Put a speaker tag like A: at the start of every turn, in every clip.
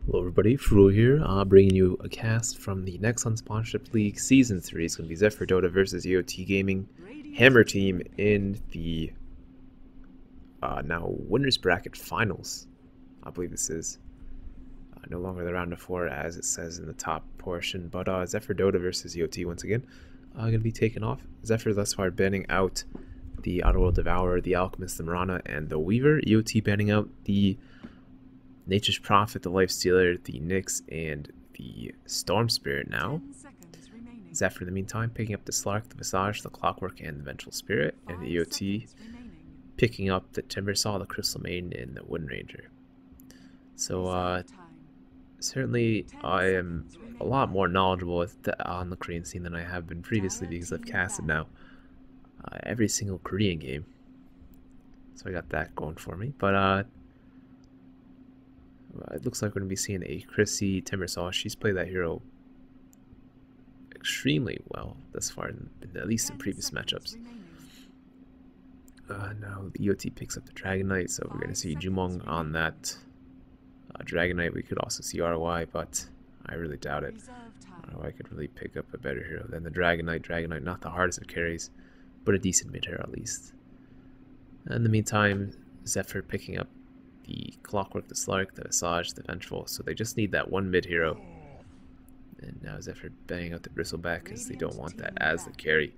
A: Hello everybody, Frouwo here, bringing you a cast from the Next on Sponsorship League Season 3. It's going to be Zephyr Dota versus EoT Gaming Hammer Team in the now Winners Bracket Finals. I believe this is no longer the round of 4 as it says in the top portion, but Zephyr Dota versus EoT once again going to be taken off. Zephyr thus far banning out the Outerworld Devourer, the Alchemist, the Marana, and the Weaver. EoT banning out the Nature's Prophet, the Lifestealer, the Nyx, and the Storm Spirit now. Zephyr in the meantime picking up the Slark, the Visage, the Clockwork, and the Vengeful Spirit, and the EoT picking up the Timbersaw, the Crystal Maiden, and the Wind Ranger. So certainly I am a lot more knowledgeable on the Korean scene than I have been previously because I've casted now every single Korean game. So I got that going for me. But it looks like we're going to be seeing a Chrissy Timbersaw. She's played that hero extremely well thus far, at least in previous matchups. Now the EoT picks up the Dragon Knight, so we're going to see Jumong on that Dragon Knight. We could also see RY, but I really doubt it. RY could really pick up a better hero than the Dragon Knight. Dragon Knight, not the hardest of carries, but a decent mid hero at least. In the meantime, Zephyr picking up the Clockwork, the Slark, the Visage, the Vengeful, so they just need that one mid hero. And now Zephyr banging out the Bristleback because they don't want that as the carry.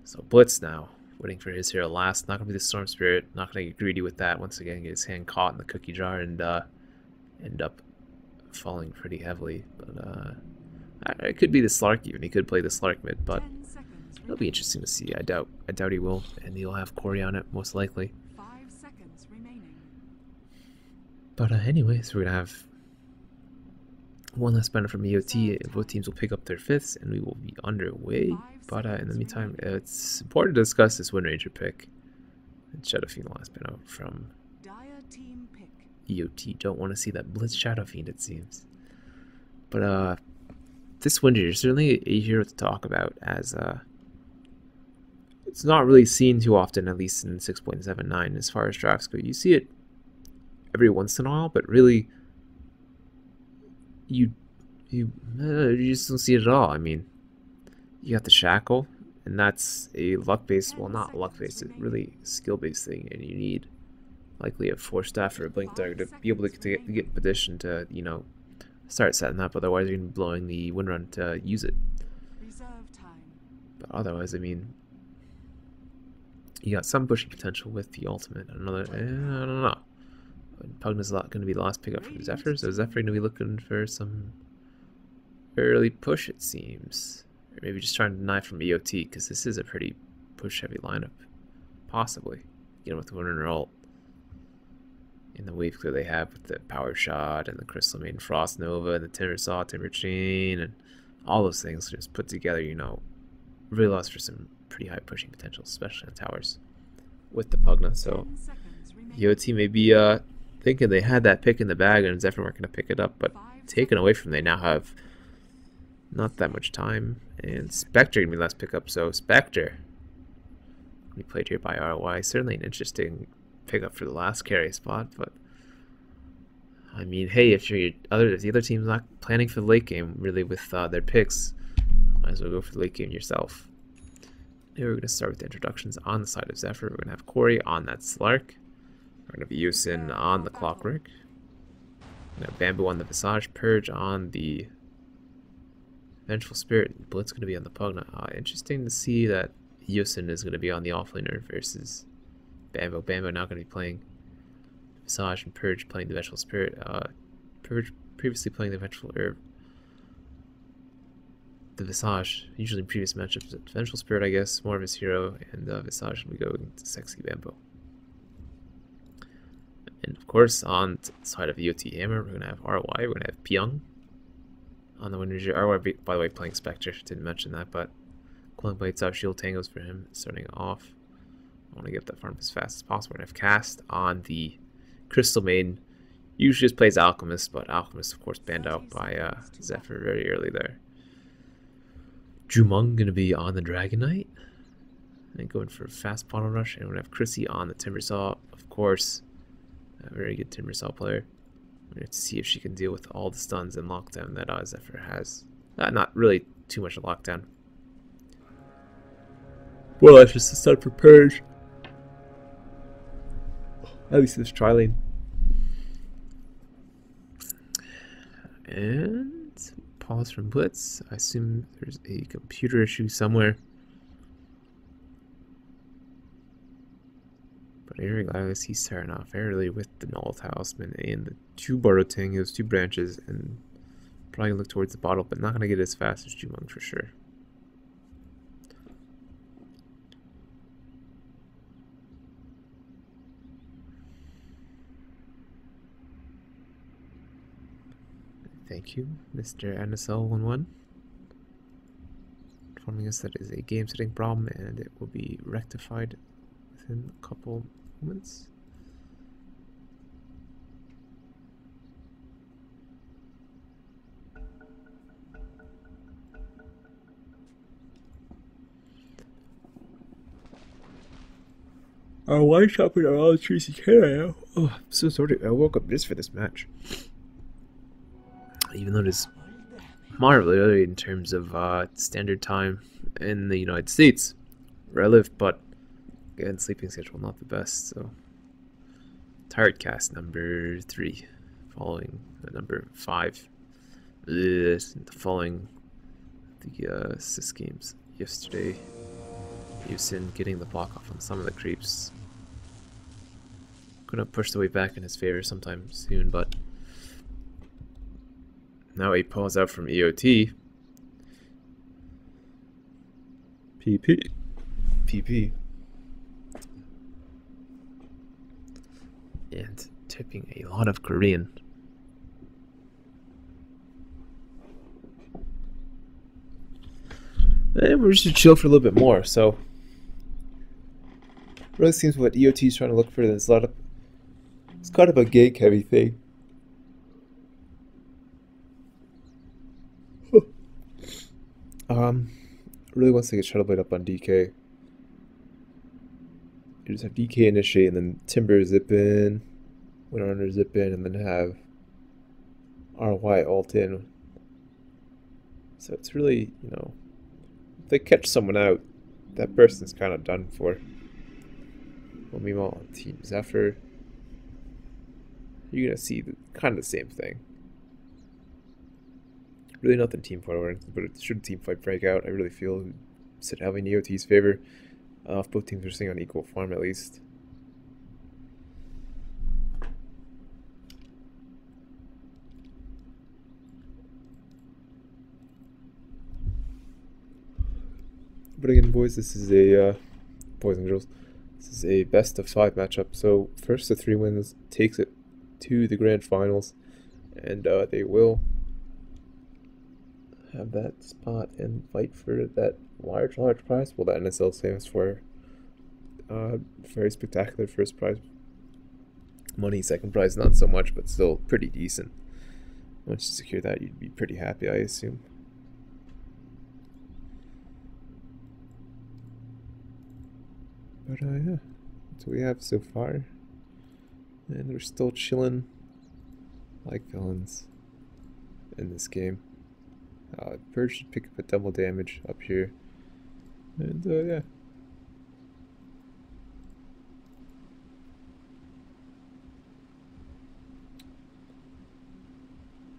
A: So Blitz now, waiting for his hero last. Not going to be the Storm Spirit, not going to get greedy with that. Once again, get his hand caught in the cookie jar and end up falling pretty heavily. But it could be the Slark even. He could play the Slark mid, but it'll be interesting to see. I doubt he will, and he'll have Corey on it most likely. But anyways, we're going to have one last banner from EoT. Both teams will pick up their fifths, and we will be underway. But in the meantime, it's important to discuss this Wind Ranger pick. And Shadow Fiend, the last banner from EoT. Don't want to see that Blitz Shadow Fiend, it seems. But this Wind Ranger is certainly a hero to talk about, as it's not really seen too often, at least in 6.79 as far as drafts go. You see it every once in a while, but really you just don't see it at all. I mean, you got the Shackle, and that's a luck-based, well, not luck-based, it's really skill-based thing, and you need likely a Force Staff or a Blink Dagger to be able to get positioned to, you know, start setting up. Otherwise you're going to be blowing the Wind Run to use it. But otherwise, I mean, you got some pushing potential with the ultimate. Another, I don't know. Pugna's going to be the last pickup from Zephyr, so Zephyr going to be looking for some early push, it seems. Or maybe just trying to deny from EoT, because this is a pretty push-heavy lineup. Possibly. You know, with the Winner ult. In the wave clear they have with the Power Shot, and the Crystal Maiden Frost Nova, and the Timbersaw, Timber Chain, and all those things just put together, you know, really allows for some pretty high pushing potential, especially on towers with the Pugna. So EoT may be thinking they had that pick in the bag and Zephyr weren't going to pick it up, but taken away from them. They now have not that much time, and Spectre going to be last pickup. So Spectre, we played here by RY, certainly an interesting pickup for the last carry spot. But I mean, hey, if the other team's not planning for the late game really with their picks, might as well go for the late game yourself. Here we're going to start with the introductions on the side of Zephyr. We're going to have Corey on that Slark. We're going to be using on the Clockwork. Bamboo on the Visage, Purge on the Vengeful Spirit, Blitz going to be on the Pugna. Interesting to see that Yusin is going to be on the offlaner versus Bamboo. Bamboo now going to be playing Visage, and Purge playing the Vengeful Spirit. Purge previously playing the Vengeful, or the Visage, usually in previous matchups. The Vengeful Spirit, I guess, more of his hero, and Visage will be going to Sexy Bamboo. And of course, on the side of EoT Hammer, we're going to have RY, we're going to have Pyong on the Wind Ranger. RY, by the way, playing Spectre, didn't mention that, but Cooling Blades out, Shield Tangos for him, starting off. I want to get that farm as fast as possible. We're going to have Cast on the Crystal Maiden. Usually just plays Alchemist, but Alchemist, of course, banned out by Zephyr very early there. Jumong going to be on the Dragon Knight. And going for a fast bottle rush. And we're going to have Chrissy on the Timbersaw, of course. A very good Timbersaw player. We have to see if she can deal with all the stuns and lockdown that Zephyr has. Not really too much of lockdown. Well, that's just a stun for Purge. At least this tri-lane. And pause from Blitz. I assume there's a computer issue somewhere. But regardless, he's starting off early with the Null Talisman and the 2 Borotang, those 2 branches, and probably look towards the bottle, but not going to get as fast as Jumong for sure. Thank you, Mr. NSL 11. Informing us that it is a game setting problem and it will be rectified within a couple moments. Why shopping all the trees you can? Oh, I'm so sorry. I woke up just for this match. Even though it is moderately early in terms of standard time in the United States, where I live, but again, sleeping schedule not the best. So, tired cast number 3, following the number 5, following the 6 games yesterday. Houston getting the block off on some of the creeps. Gonna push the way back in his favor sometime soon, but now he pulls out from EoT. PP. And tipping a lot of Korean. And we're just to chill for a little bit more, so really seems what EoT is trying to look for. There's a lot of, it's kind of a gank heavy thing. Really wants to get Shuttle Blade up on DK. You just have DK initiate and then Timber zip in, Windrunner zip in, and then have RY ult in. So it's really, you know, if they catch someone out, that person's kind of done for. Well, meanwhile, on Team Zephyr, you're going to see kind of the same thing. Really nothing team fight oriented, but it should team fight break out. I really feel sit having EoT's favor. If both teams are staying on equal form at least. But again, boys, this is a boys and girls, this is a best of 5 matchup. So first of 3 wins takes it to the grand finals, and they will have that spot and fight for that large prize. Well, that NSL is famous for very spectacular first prize money. Second prize, not so much, but still pretty decent. Once you secure that, you'd be pretty happy, I assume. But yeah, that's what we have so far, and we're still chilling like villains in this game. Purge should pick up a double damage up here, and yeah.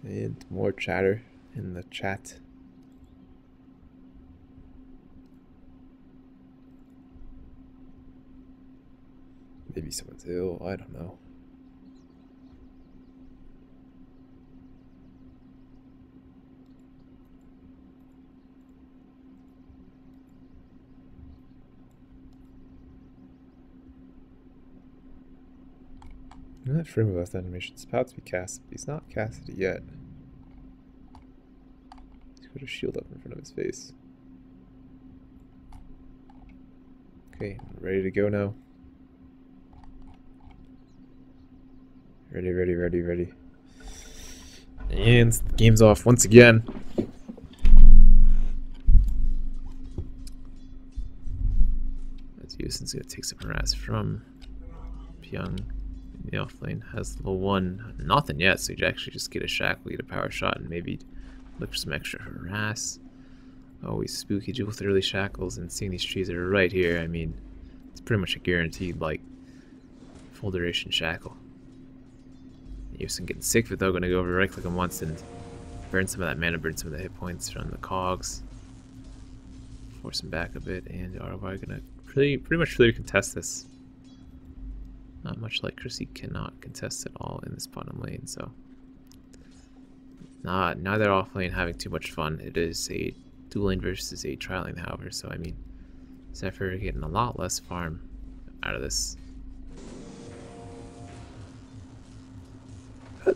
A: And more chatter in the chat. Maybe someone's ill, I don't know. That frame of us animation is about to be cast, but he's not casted it yet. He's got a shield up in front of his face. Okay, ready to go now. Ready. And the game's off once again. As Houston's gonna take some harass from Pyong. The offlane has level 1, nothing yet, so you actually just get a shackle, get a power shot, and maybe look for some extra harass. Always spooky with early shackles, and seeing these trees that are right here, I mean, it's pretty much a guaranteed, like, full duration shackle. Eosin getting sick of it though, gonna go over right click him once and burn some of that mana, burn some of the hit points from the cogs. Force him back a bit, and ROI gonna pretty much clearly contest this. Not much like Chrissy cannot contest at all in this bottom lane, so neither off lane having too much fun. It is a dual lane versus a tri lane, however, so I mean Zephyr getting a lot less farm out of this.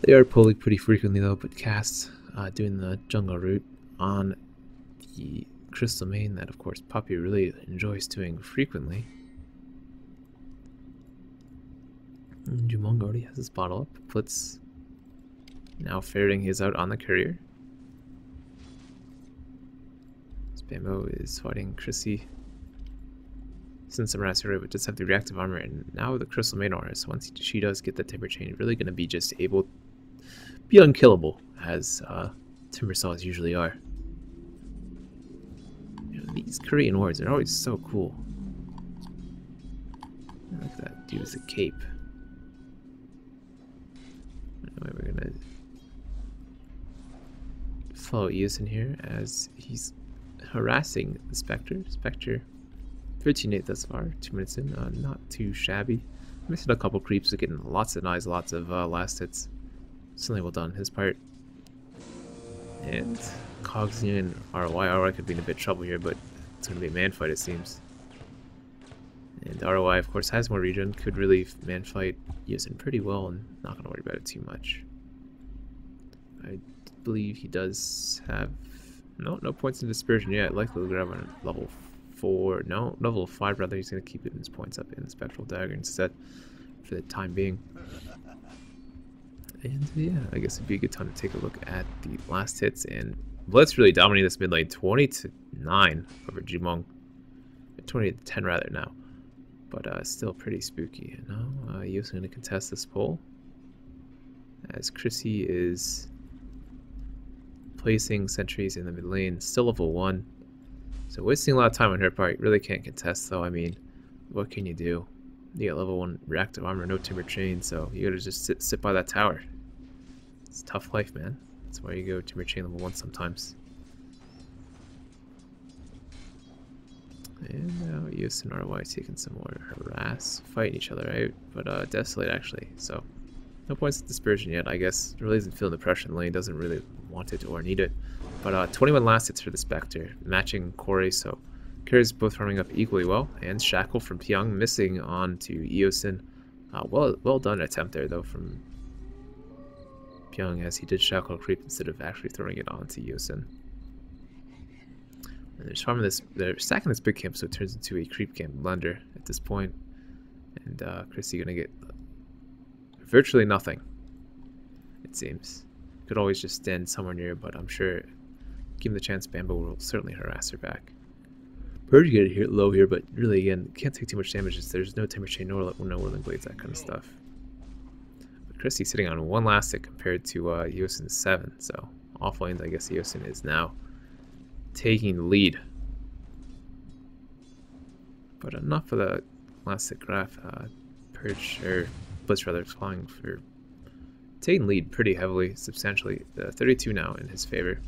A: They are pulling pretty frequently though, but casts doing the jungle route on the crystal main that of course Puppy really enjoys doing frequently. Jumong already has his bottle up. Blitz now ferreting his out on the courier. Spambo is fighting Chrissy. Since some Rasura would just have the reactive armor, and now the crystal main aura, so once she does get the timber chain, really going to be just able to be unkillable, as timber saws usually are. You know, these Korean wards are always so cool. Look at that dude with a cape. Anyway, we're going to follow Eosin here as he's harassing the Spectre. Spectre 13-8 thus far, 2 minutes in, not too shabby. Missing a couple creeps, getting lots of knives, lots of last hits. Certainly well done on his part. And Cogs and ROI could be in a bit of trouble here, but it's going to be a man fight it seems. And ROI of course has more regen, could really man fight Eosin pretty well, and not going to worry about it too much. I believe he does have no points in dispersion yet. Likely to grab on level 4, no, level 5 rather. He's going to keep his points up in the Spectral Dagger instead for the time being. And yeah, I guess it'd be a good time to take a look at the last hits, and Blitz really dominating this mid lane, 20-9 over Jumong. 20-10 rather now, but still pretty spooky. And now Eosin going to contest this pull as Chrissy is placing sentries in the mid lane, still level 1. So wasting a lot of time on her part. Really can't contest though. I mean, what can you do? You got level 1 reactive armor, no timber chain, so you gotta just sit by that tower. It's a tough life, man. That's why you go timber chain level 1 sometimes. And now Eosin and RY taking some more harass, fighting each other out, but desolate actually. So no points of dispersion yet. I guess really isn't feeling the pressure in the lane, doesn't really want it or need it. But 21 last hits for the Spectre, matching Corey, so Carries both farming up equally well, and Shackle from Pyong missing on to Eosin. Well done attempt there though from Pyong, as he did Shackle creep instead of actually throwing it onto Eosin. And they're farming this, they're stacking this big camp, so it turns into a creep camp blender at this point. And Chrissy gonna get virtually nothing, it seems. Could always just stand somewhere near, but I'm sure given the chance, Bambo will certainly harass her back. Purge get it here, low here, but really again can't take too much damage. There's no timber chain, no whirling blades, that kind of stuff. But Chrissy's sitting on 1 last hit compared to Eosin's 7, so off lanes I guess Eosin is now taking the lead. But enough of the last hit graph. Purge, or Blitz rather, flying for taking lead pretty heavily, substantially. 32 now in his favor.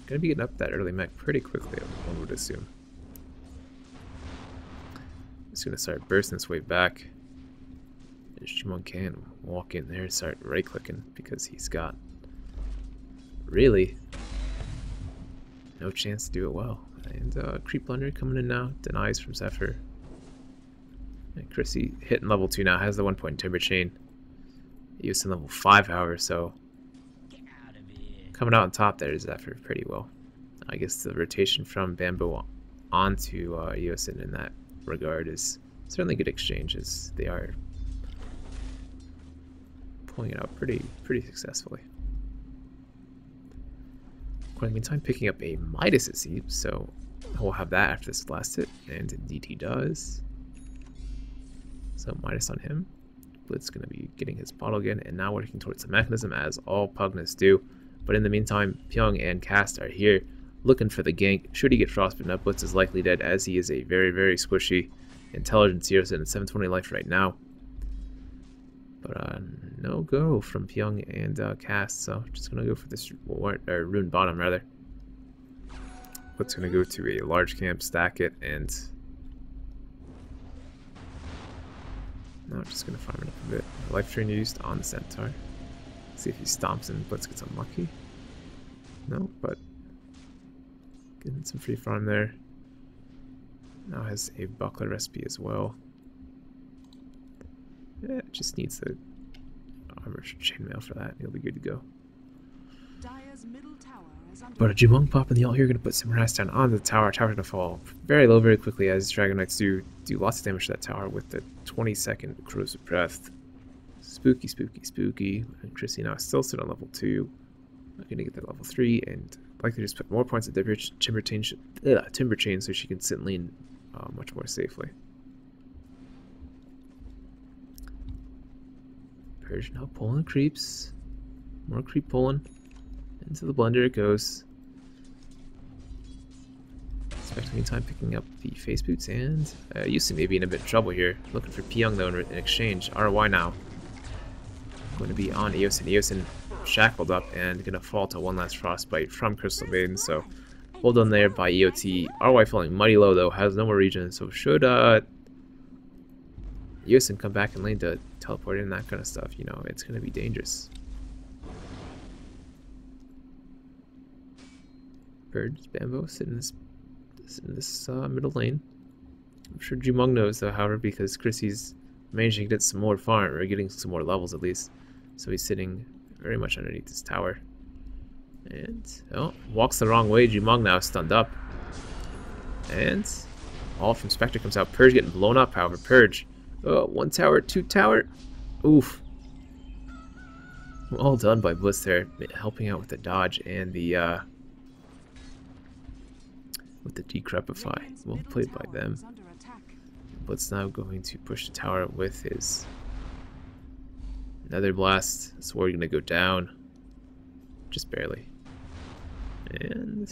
A: Gonna be getting up that early mech pretty quickly, one would assume. Just gonna start bursting this way back. Shimon can walk in there and start right clicking because he's got really no chance to do it well. And creep blunder coming in now, denies from Zephyr. And Chrissy hitting level 2 now, has the 1 point timber chain. Using level 5 however, so coming out on top there is Zephyr pretty well. I guess the rotation from Bamboo onto Eosin in that regard is certainly good exchanges. They are pulling it out pretty successfully. In the meantime, picking up a Midas it seems, so we'll have that after this last hit, and indeed he does. So Midas on him. Blitz going to be getting his bottle again, and now working towards the mechanism, as all Pugnas do. But in the meantime, Pyong and Cast are here, looking for the gank. Should he get frostbitten up, Blitz is likely dead, as he is a very, very squishy intelligence here, sitting at 720 life right now. But no go from Pyong and Cast, so just going to go for this rune bottom, rather. Blitz going to go to a large camp, stack it, and now I'm just going to farm it up a bit. Life Drain used on the Centaur. See if he stomps and Blitz gets unlucky. No, but getting some free farm there. Now has a buckler recipe as well. Yeah, it just needs the armor chainmail for that. He'll be good to go. But a Jumong pop in the ult here, going to put some harass down on the tower. Tower's going to fall very low very quickly, as Dragon Knights do lots of damage to that tower with the 20-second corrosive breath. Spooky, spooky, spooky. And Chrissy now still sit on level 2. I'm going to get that level 3, and likely just put more points at the timber chain so she can sit and lean much more safely. Persian now pulling the creeps. More creep pulling. Into the blender it goes. Expecting meantime picking up the face boots, and Yusin may be in a bit of trouble here. Looking for Pyong though in exchange. ROI now. Going to be on Eosin. Eosin shackled up and going to fall to one last frostbite from Crystal Maiden. So well done there by EoT. ROI falling mighty low though, has no more regen. So should Eosin come back in lane to teleport in, that kind of stuff, you know, it's going to be dangerous. Birds, Bambo, sit in this middle lane. I'm sure Jumong knows though, however, because Chrissy's managing to get some more farm, or getting some more levels at least. So he's sitting very much underneath this tower. And, oh, walks the wrong way. Jumong now stunned up. And all from Spectre comes out. Purge getting blown up, however. Purge. Oh, 1 tower, 2 tower. Oof. All done by Bliss there, helping out with the dodge and the with the decrepify. Well played by them. Blitz now going to push the tower with his Nether Blast. Sword going to go down, just barely. And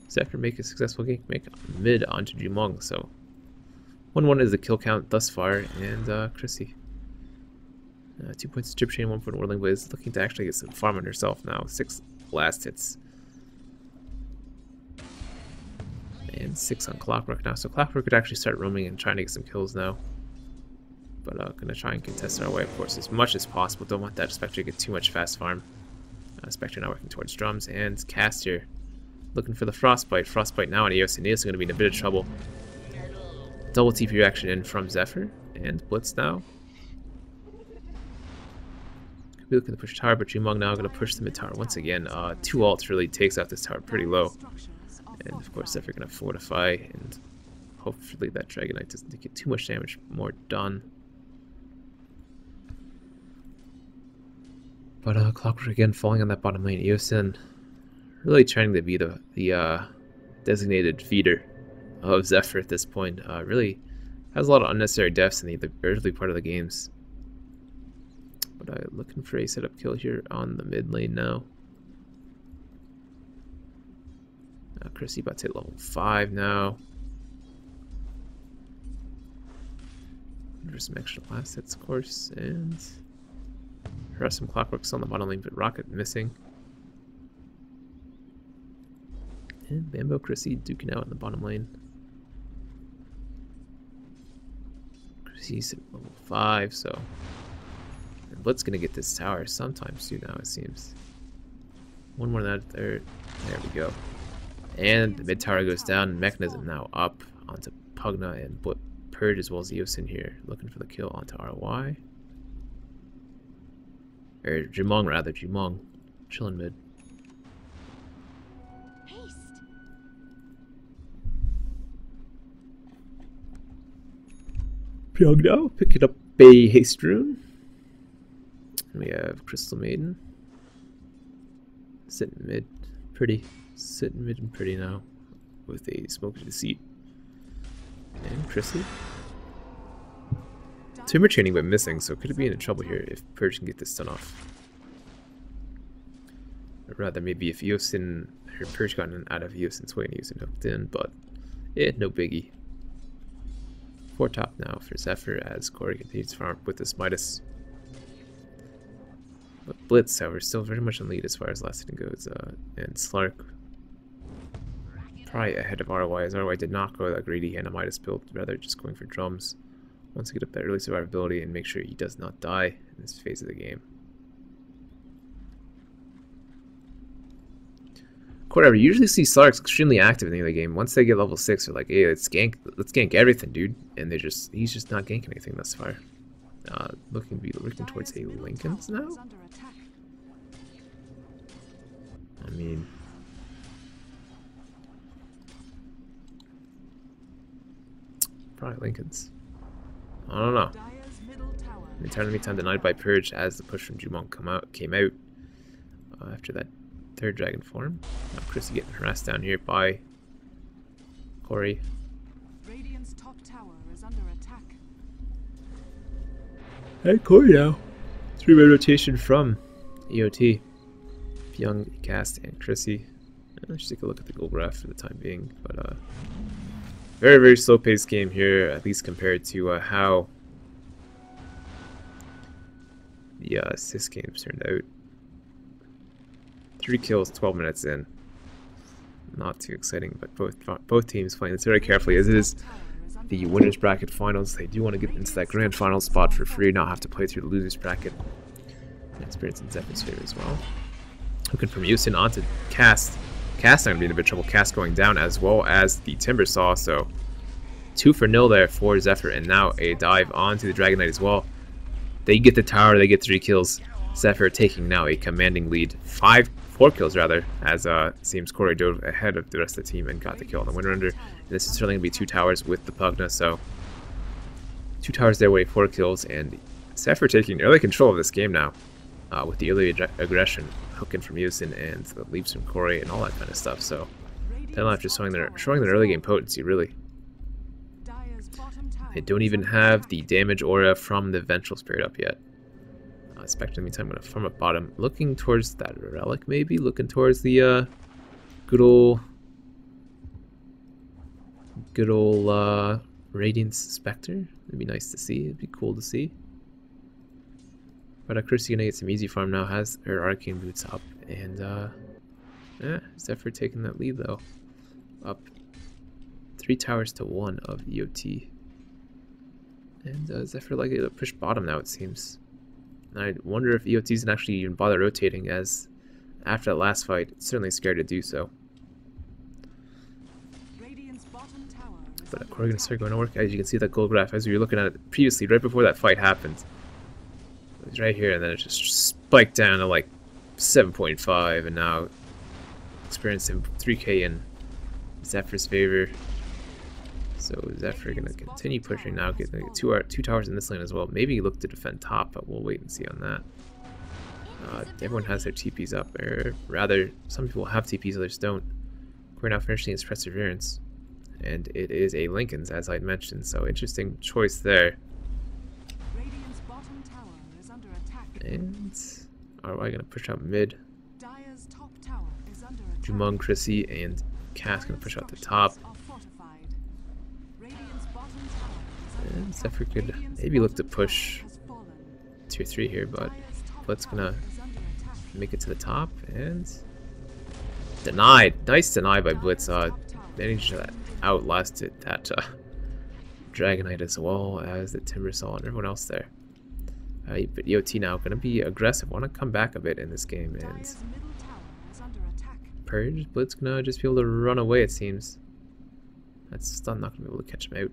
A: Zephyr make a successful gank, make mid onto Jumong. So 1-1 is the kill count thus far, and Chrissy. 2 points of Trip Chain, 1 point Whirling Blaze, looking to actually get some farm on herself now. 6 last hits. And 6 on Clockwork now. So Clockwork could actually start roaming and trying to get some kills now. But gonna try and contest our way, of course, as much as possible. Don't want that Spectre to get too much fast farm. Spectre now working towards drums, and Cast here looking for the Frostbite. Frostbite now on Eosin. Eosin going to be in a bit of trouble. Double TP reaction in from Zephyr, and Blitz now. Could be looking to push tower, but Jumong now going to push the mid tower once again. 2 ults really takes out this tower pretty low. And of course Zephyr going to fortify, and hopefully that Dragon Knight doesn't get too much damage more done. But Clockwork again falling on that bottom lane. Eosin really trying to be the designated feeder of Zephyr at this point. Really has a lot of unnecessary deaths in the early part of the games. But looking for a setup kill here on the mid lane now. Chrissy about to hit level 5 now. There's some extra last hits, of course, and there are some Clockworks on the bottom lane, but Rocket missing. And Bambo Chrissy duking out in the bottom lane. Chrissy's at level 5, so and Blitz gonna get this tower sometime soon now, it seems. One more than that there. There we go. And the mid tower goes down. Mechanism now up onto Pugna and Purge as well as Eosin here, looking for the kill onto RY. Or Jumong rather, Jumong. Chilling mid. Pyong now picking up a haste rune. And we have Crystal Maiden. Sitting mid. Pretty. Sitting mid and pretty now. With a Smoke of Deceit. And Chrissy. Timber chaining but missing, so could it be in trouble here if Purge can get this stun off? Or rather, maybe if Eosin, her Purge gotten out of Eosin's way and Eosin hooked in, but no biggie. 4 top now for Zephyr as Corey continues to farm with this Midas. But Blitz, however, still very much in lead as far as last hitting goes, and Slark probably ahead of ROI, as ROI did not go that greedy and a Midas build, rather just going for drums. Wants to get up that early survivability and make sure he does not die in this phase of the game. Whatever, you usually see Slarks extremely active in the early game. Once they get level 6, they're like, hey, let's gank everything, dude. And he's just not ganking anything thus far. Looking towards a Lincoln's now? I mean, probably Lincoln's. I don't know. Meantime, denied by Purge as the push from Jumong came out after that third dragon form. Now Chrissy getting harassed down here by Corey.
B: Radiant's top tower is under attack.
A: Hey, Corey now. 3-way rotation from EoT. Young, Cast, and Chrissy. Let's take a look at the goal graph for the time being. But very, very slow-paced game here, at least compared to how the assist games turned out. 3 kills, 12 minutes in. Not too exciting, but both teams playing this very carefully, as it is the winners bracket finals. They do want to get into that grand final spot for free, not have to play through the losers bracket. And experience in Zephyr's favor as well. Looking from Houston onto Cast. Cast not going to be in a bit of trouble. Cast going down as well as the Timber Saw. So 2 for 0 there for Zephyr, and now a dive onto the Dragon Knight as well. They get the tower, they get 3 kills. Zephyr taking now a commanding lead. 4 kills rather, as seems Corey dove ahead of the rest of the team and got the kill on the Winter Under. And this is certainly going to be 2 towers with the Pugna, so 2 towers their way, 4 kills, and Zephyr taking early control of this game now with the early aggression, hooking from Yusin and the leaps from Corey and all that kind of stuff. So Tenlife just showing their early game potency, really. They don't even have the damage aura from the Vengeful Spirit up yet. Spectre, meantime, going to farm up bottom, looking towards that relic, maybe looking towards the good old Radiance Spectre. It'd be nice to see. It'd be cool to see. But Chrissy gonna get some easy farm now. Has her arcane boots up, and Zephyr taking that lead though, up 3 towers to 1 of EoT. And Zephyr likely to push bottom now, it seems. I wonder if EoT's can actually even bother rotating, as after that last fight, it's certainly scared to do so. But Corey gonna start going to work. As you can see that gold graph, as we were looking at it previously, right before that fight happened. It was right here, and then it just spiked down to like 7.5, and now experiencing 3k in Zephyr's favor. So Zephyr gonna continue pushing now, getting 2 towers in this lane as well. Maybe look to defend top, but we'll wait and see on that. Everyone has their TPs up, or rather, some people have TPs, others don't. We're now finishing his Perseverance, and it is a Lincoln's, as I mentioned. So interesting choice there. And RY gonna push out mid. Jumong, Chrissy, and Cass gonna push out the top. And Zephyr could maybe look to push 2 or 3 here, but Blitz gonna make it to the top, and denied. Nice deny by Blitz. Managed to outlast it, that Dragon Knight, as well as the Timber Saw and everyone else there. But EoT now going to be aggressive, want to come back a bit in this game, and Purge, Blitz going to just be able to run away, it seems. That's still not going to be able to catch him out.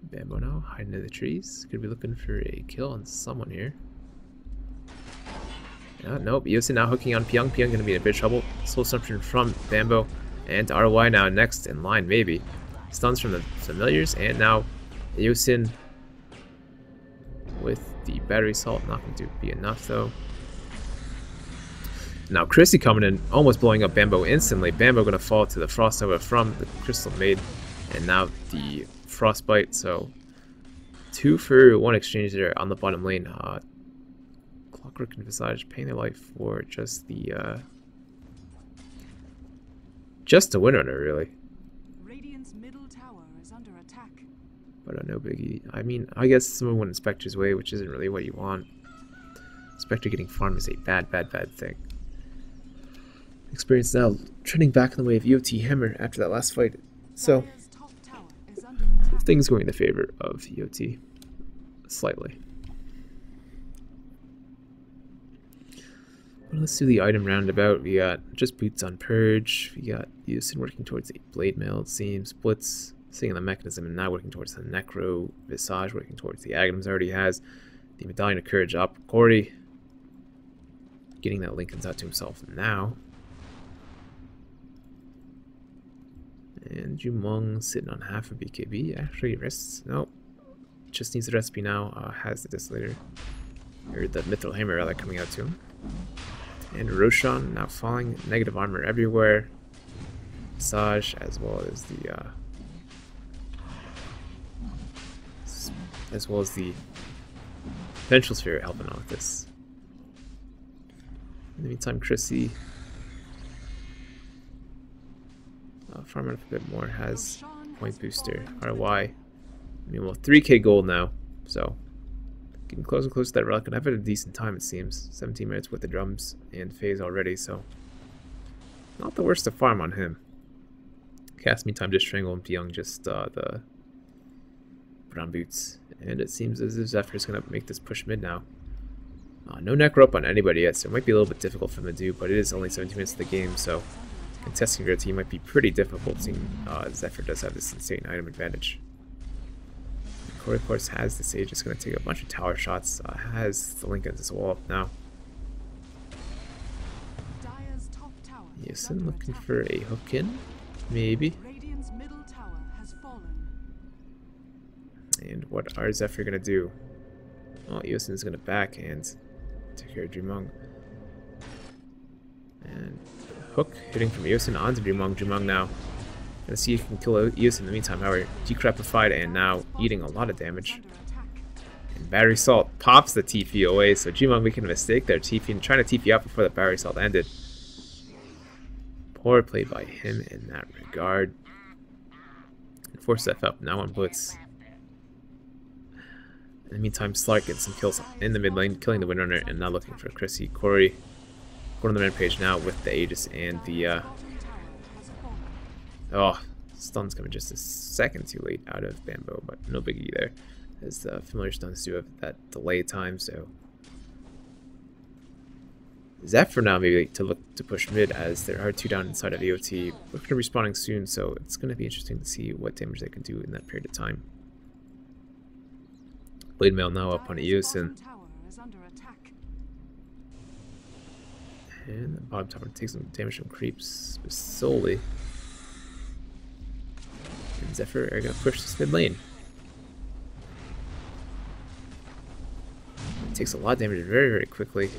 A: Bambo now, hiding in the trees. Could be looking for a kill on someone here. Nope, Yosin now hooking on Pyong. Pyong going to be in a bit of trouble. Slow assumption from Bambo, and ROI now next in line, maybe. Stuns from the familiars, and now Yosin with the battery assault, not going to be enough though. Now Chrissy coming in, almost blowing up Bambo instantly. Bambo going to fall to the Frost Nova from the Crystal Maid, and now the Frostbite. So 2 for 1 exchange there on the bottom lane. Clockwork and Visage paying their life for just the Windrunner, really.
B: Radiant's middle tower is under attack.
A: But no biggie. I mean, I guess someone went Spectre's way, which isn't really what you want. Spectre getting farmed is a bad thing. Experience now trending back in the way of EoT Hammer after that last fight. So,
B: Dire's top tower is under attack.
A: things going in the favor of EoT. Slightly. Well, let's do the item roundabout. We got just boots on Purge. We got Yusin working towards a Blade Mail, it seems. Blitz seeing the mechanism and now working towards the Necro. Visage working towards the Aghanim's already has. The Medallion of Courage up. Corey getting that Lincoln's out to himself now. And Jumong sitting on half of BKB. Actually rests. Nope. Just needs the recipe now. Has the Desolator. Or the Mithril Hammer rather coming out to him. And Roshan now falling. Negative armor everywhere. Visage as well as the Vengeful Sphere helping out with this. In the meantime, Chrissy farming up a bit more, has point booster. ROI. I mean, well, 3k gold now, so getting closer and closer to that relic, and I've had a decent time, it seems. 17 minutes with the drums and phase already, so not the worst to farm on him. Cast me time just strangle and Pyong just the brown boots, and it seems as if Zephyr is going to make this push mid now. No necro up on anybody yet, so it might be a little bit difficult for him to do, but it is only 17 minutes of the game, so contesting your team might be pretty difficult, seeing Zephyr does have this insane item advantage. Corey, of course, has the Sage, just going to take a bunch of tower shots, has the Lincolns as well up now. Yusin looking for a hook in, maybe. And what are Zephyr going to do? Well, Yusin is going to backhand. Take care of Jumong. And hook hitting from Yusin onto Jumong. Jumong now gonna see if he can kill Yusin in the meantime. However, decrapified and now eating a lot of damage. And Battery Salt pops the TP away, so Jumong making a mistake there. TP and trying to TP out before the Battery Salt ended. Poor play by him in that regard. And force F up now on Blitz. In the meantime, Slark gets some kills in the mid lane, killing the Windrunner, and now looking for Chrissy. Corey going on the rampage now with the Aegis and the stun's coming just a second too late out of Bamboo, but no biggie there, as the familiar stuns do have that delay time. So Zephyr now maybe to look to push mid, as there are 2 down inside of EoT. We're going to be respawning soon, so it's going to be interesting to see what damage they can do in that period of time. Blade Mail now up on Yusin. And the bottom tower takes some damage from creeps solely. And Zephyr are going to push this mid lane. It takes a lot of damage very quickly.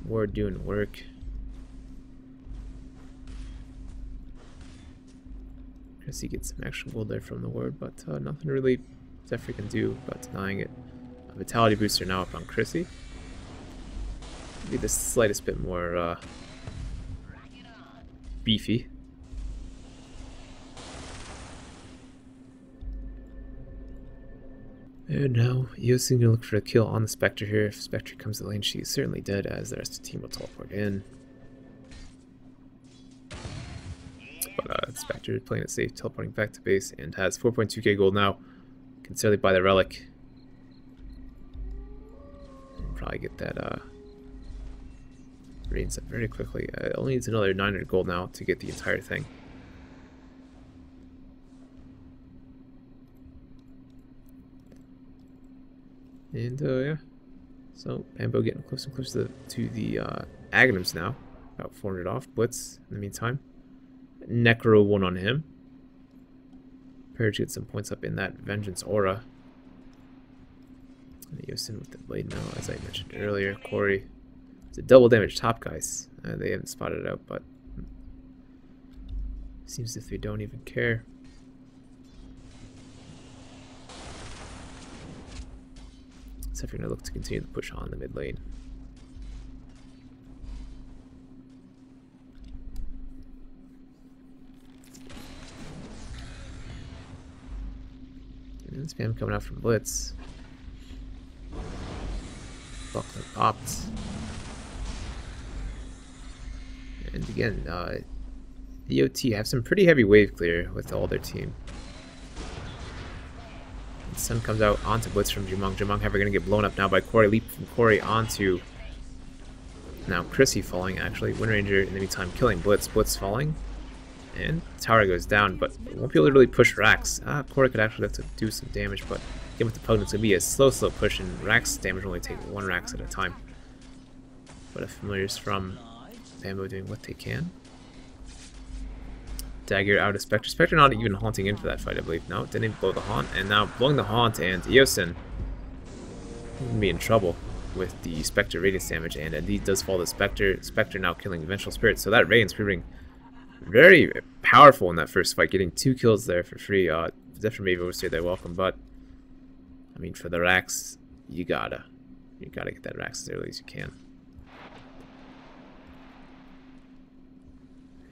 A: Ward doing work. Chrissy gets some extra gold there from the ward, but nothing really Zephyr can do about denying it. A Vitality booster now up on Chrissy. Be the slightest bit more beefy. And now Yusin gonna look for a kill on the Spectre here. If Spectre comes to lane, she is certainly dead, as the rest of the team will teleport in. But Spectre is playing it safe, teleporting back to base, and has 4.2k gold now. Can certainly buy the relic. And probably get that Radiance up very quickly. Only needs another 900 gold now to get the entire thing. And yeah, so Bamboo getting closer and closer to the Aghanims now. About 400 off. Blitz in the meantime. Necro 1 on him. Purge gets some points up in that Vengeance aura. And Yusin with the blade now, as I mentioned earlier. Corey. It's a double damage top, guys. They haven't spotted it out, but seems as if they don't even care. Zephyr gonna look to continue the push on the mid lane. And spam coming out from Blitz. Buckler popped. And again, EoT have some pretty heavy wave clear with all their team. And Sun comes out onto Blitz from Jumong. Jumong however going to get blown up now by Corey. Leap from Corey onto now Chrissy falling actually. Windranger in the meantime killing Blitz. Blitz falling. And tower goes down, but won't be able to really push Rax. Corey could actually have to do some damage, but again with the Pugna, it's going to be a slow push, and Rax damage will only take one Rax at a time. But familiars from Bamboo doing what they can. Dagger out of Spectre. Spectre not even haunting into that fight, I believe. No, didn't blow the haunt, and now blowing the haunt, and Eosin will be in trouble with the Spectre radiance damage, and indeed does fall the Spectre. Spectre now killing Vengeful Spirit, so that radiance proving very powerful in that first fight, getting 2 kills there for free. Zephyr maybe overstayed their welcome, but I mean for the Rax, you gotta get that Rax as early as you can.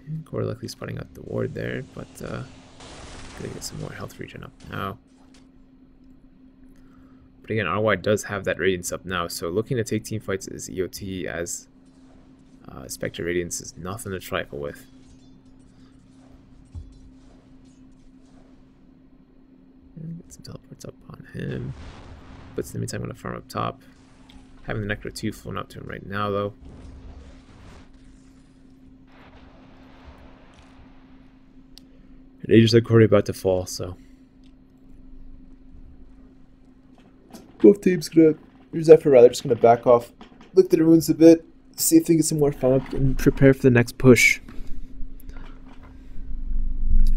A: And Core luckily spotting out the ward there, but gonna get some more health regen up now. But again, RY does have that radiance up now, so looking to take team fights is EoT, as Spectre radiance is nothing to trifle with. Get some teleports up on him. But in the meantime, I'm going to farm up top. Having the Necro 2 flown up to him right now, though. And Aegis are already about to fall, so. Both teams gonna. Zephyr rather just gonna back off, look at the runes a bit, see if they get some more farm up, and prepare for the next push.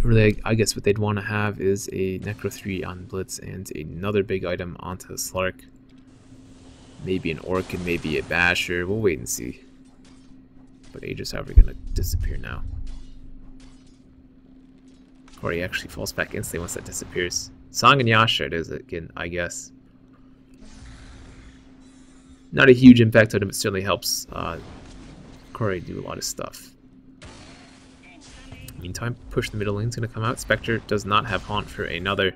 A: Really, I guess what they'd want to have is a Necro 3 on Blitz and another big item onto the Slark. Maybe an Orchid, maybe a Basher. We'll wait and see. But Aegis, however, going to disappear now. Or he actually falls back instantly once that disappears. Song and Yasha it is again, I guess. Not a huge impact on him, but certainly helps Corey do a lot of stuff. Meantime, push the middle lane's going to come out. Spectre does not have haunt for another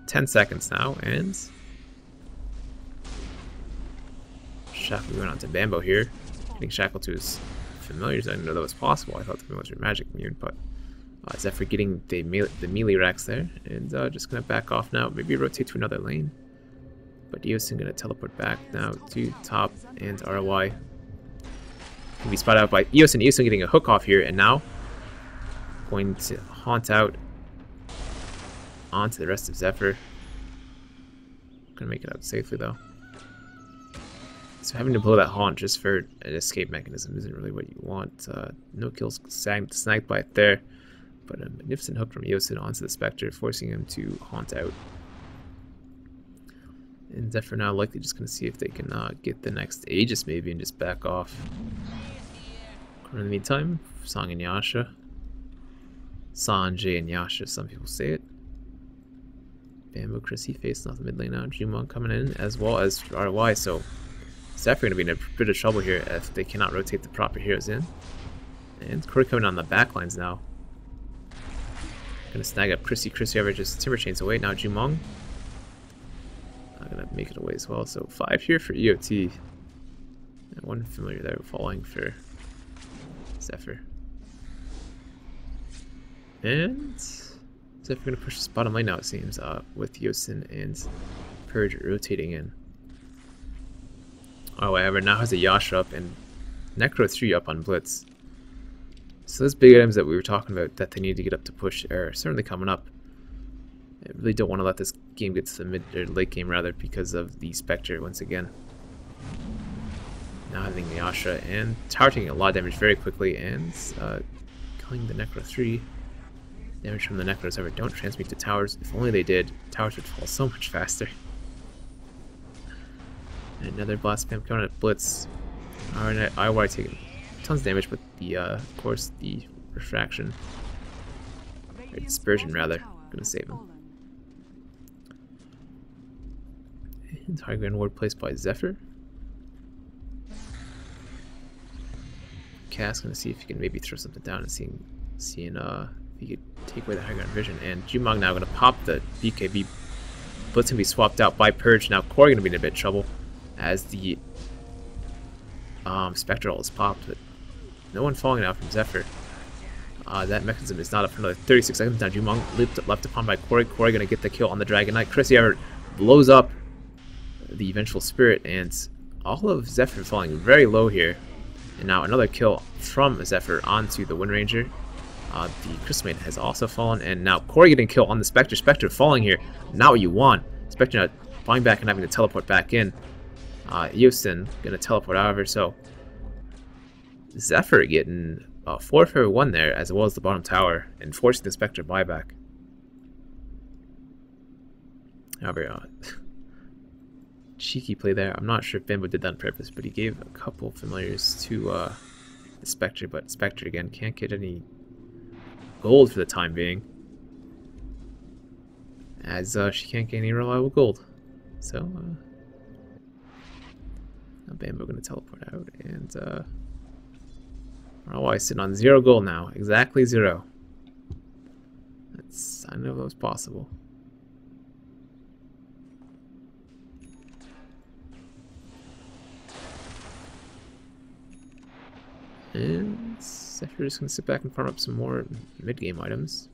A: 10 seconds now, and Shackle going on to Bambo here. Getting Shackle to his familiars. I didn't know that was possible. I thought the was your magic immune, but Zephyr getting the melee racks there, and just going to back off now. Maybe rotate to another lane. But Eosin going to teleport back now to top, and ROI can be spotted out by Eosin. Eosin getting a hook off here, and now going to haunt out onto the rest of Zephyr. Gonna make it out safely though. So having to blow that haunt just for an escape mechanism isn't really what you want. No kills snagged by it there, but a magnificent hook from Eosin onto the Spectre, forcing him to haunt out. And Zephyr now likely just gonna see if they can get the next Aegis maybe and just back off. In the meantime, Song and Yasha. Sanjay and Yasha, some people say it. Bamboo Chrissy facing off the mid lane now. Jumong coming in as well as RY, so Zephyr going to be in a bit of trouble here if they cannot rotate the proper heroes in. And Corey coming on the back lines now. Going to snag up Chrissy. Chrissy ever just Timber Chains away. Now Jumong going to make it away as well. So 5 here for EoT. And 1 familiar there falling for Zephyr. And Zephyr going to push this bottom lane now, it seems, with Eosin and Purge rotating in. Oh, however, now has a Yasha up and Necro 3 up on Blitz. So those big items that we were talking about that they need to get up to push are certainly coming up. I really don't want to let this game get to the mid or late game rather because of the Spectre once again. Now having the Yasha and Tower taking a lot of damage very quickly and killing the Necro 3. Damage from the Necros, however, don't transmute to towers. If only they did, towers would fall so much faster. And another blast spam coming at Blitz. IY taking tons of damage, but the of course the refraction or dispersion rather gonna save him. Entire Grand Ward placed by Zephyr. Cass gonna see if he can maybe throw something down and seeing if he could take away the high ground vision. And Jumong now gonna pop the BKB. Blitz gonna be swapped out by Purge. Now Corey gonna be in a bit of trouble as the Spectral is popped, but no one falling out from Zephyr. That mechanism is not up for another 36 seconds. Now Jumong left upon by Corey. Corey gonna get the kill on the Dragon Knight. Chrissy Everett blows up the Vengeful Spirit, and all of Zephyr falling very low here. And now another kill from Zephyr onto the Wind Ranger. The Crystal Maiden has also fallen, and now Corey getting killed on the Spectre. Spectre falling here, not what you want. Spectre now falling back and having to teleport back in. Eosin gonna teleport out of her, so Zephyr getting 4 for 1 there, as well as the bottom tower, and forcing the Spectre buyback. However, cheeky play there. I'm not sure if Bambo did that on purpose, but he gave a couple familiars to the Spectre, but Spectre again can't get any gold for the time being, as she can't get any reliable gold. So now Bambo gonna teleport out, and Frouwo sitting on 0 gold now, exactly 0. I know that was possible. And Zephyr is going to sit back and farm up some more mid-game items.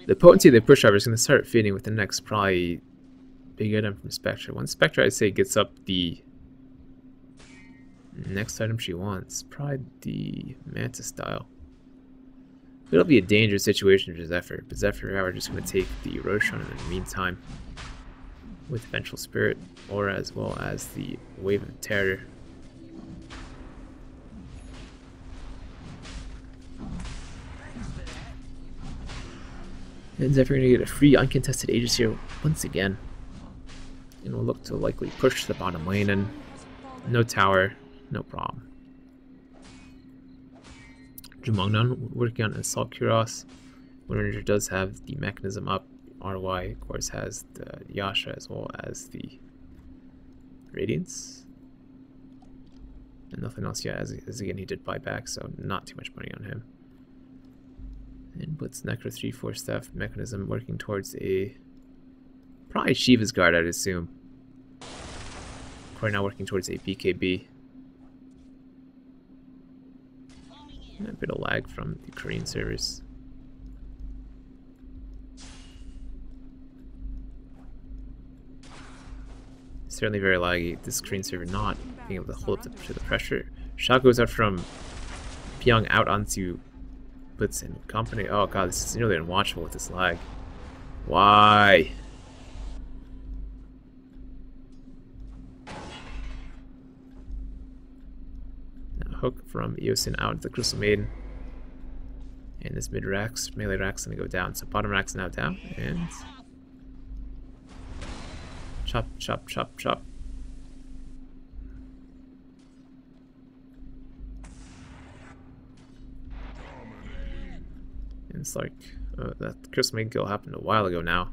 A: The potency of the push driver is going to start fading with the next probably big item from Spectre. Once Spectre, I'd say, gets up the next item she wants, probably the Manta style. It'll be a dangerous situation for Zephyr, but Zephyr, however, just going to take the Roshan in the meantime with Vengeful Spirit, or as well as the Wave of Terror. And Zephyr gonna get a free uncontested Aegis here once again. And we'll look to likely push the bottom lane in. No tower, no problem. Jumong working on Assault Kuros. Wind Ranger does have the mechanism up. RY, of course, has the Yasha as well as the Radiance. And nothing else yet, as again he did buyback, so not too much money on him. And Blitz Necro 3-4 Staff mechanism working towards a probably Shiva's Guard, I'd assume. Corey now working towards a BKB. And a bit of lag from the Korean servers. Certainly very laggy, this Korean server not being able to hold up to the pressure. Shot goes out from Pyong out onto Blitz and company. Oh god, this is nearly unwatchable with this lag. Why? Now hook from Eosin out into the Crystal Maiden. And this mid rack's melee rack's gonna go down. So bottom rack's now down, and chop, chop, chop, chop. And it's like, that Crystal Maiden kill happened a while ago now.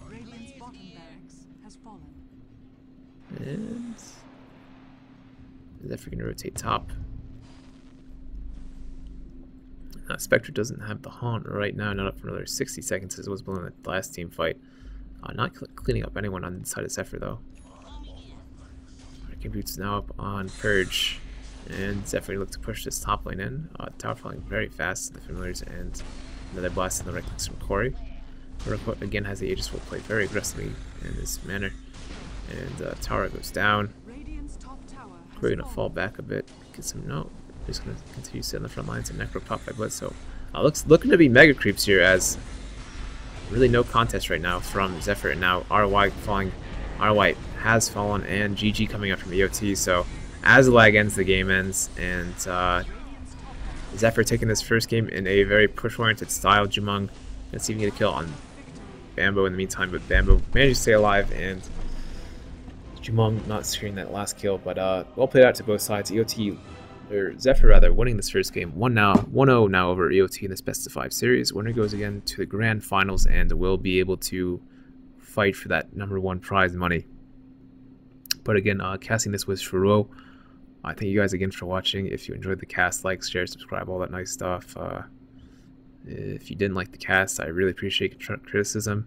B: Radiant's bottom barracks has fallen.
A: And Zephyr can rotate top. Spectre doesn't have the haunt right now, not up for another 60 seconds as it was below the last team fight. Not cleaning up anyone on the side of Zephyr though. Hurricane Boots now up on Purge. And Zephyr look to push this top lane in. Tower falling very fast, the familiars, and another blast in the right clicks from Corey. Corey again has the Aegis will play very aggressively in this manner. And tower goes down. Corey gonna fall back a bit, get some no. Just gonna continue to sit on the front lines and Necro pop by Blitz. So looking to be mega creeps here, as really no contest right now from Zephyr, and now RY falling. RY has fallen, and GG coming up from EoT. So as the lag ends, the game ends, and Zephyr taking this first game in a very push-oriented style. Jumong, let's see if he can get a kill on Bambo in the meantime, but Bambo managed to stay alive, and Jumong not securing that last kill. But well played out to both sides. EoT or Zephyr rather, winning this first game 1-0 now over EoT in this best of 5 series. Winner goes again to the grand finals and will be able to fight for that #1 prize money. But again, casting this was Frouwo. I thank you guys again for watching. If you enjoyed the cast, like, share, subscribe, all that nice stuff. If you didn't like the cast, I really appreciate criticism.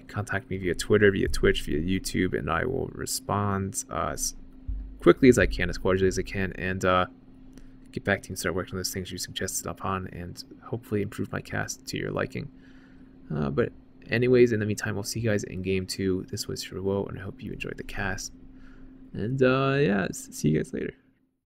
A: Contact me via Twitter, via Twitch, via YouTube, and I will respond as quickly as I can, as cordially as I can, and get back to you and start working on those things you suggested upon, and hopefully improve my cast to your liking. But anyways, in the meantime, we'll see you guys in Game 2. This was Frouwo, and I hope you enjoyed the cast. And yeah, see you guys later.